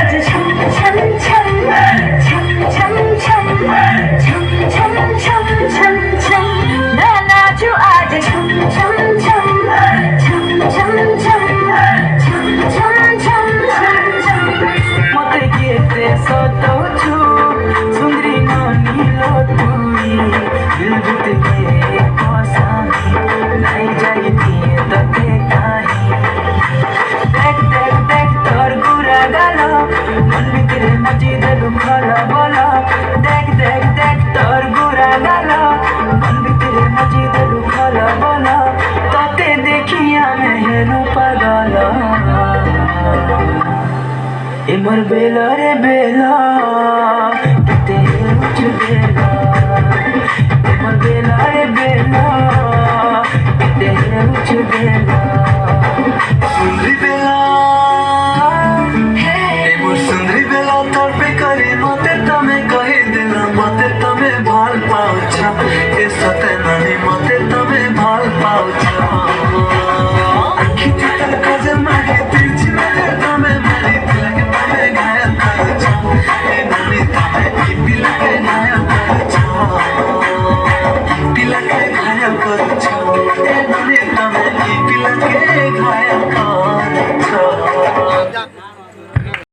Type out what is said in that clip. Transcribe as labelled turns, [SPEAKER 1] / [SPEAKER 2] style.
[SPEAKER 1] आज छम छम छम छम छम छम छम छम छम छम छम मैं नाचूं आज छम छम छम छम छम छम छम छम छम छम मते गिरते सताउछु सुंदरी ननिलो तुई दिल भित्र पसानी नहीं जाई दिए तते काहे देख देख देख तोर गुरा गालो मन भित्र मची देलु खला बोला देख देख देख तोर गुरा गालो मन भित्र मची देलु खला बोला तते देखिया मैं हेनु पागल एमर बेला रे बेला किते उठ बेला एमर बेला रे बेला किते उठ बेला
[SPEAKER 2] सुंदरी बेला एमर सुंदरी बेला तोर पे करे मते तमे कहि देला मते तमे भाल पाउछा ए सते नाही मते तमे भाल पाउछा आखी तल काजल मागे तिरछी नजर तमे मारी तिलक तमे घायल करछा ए नानी तमे तिलक घायल करछा तिलक घायल कर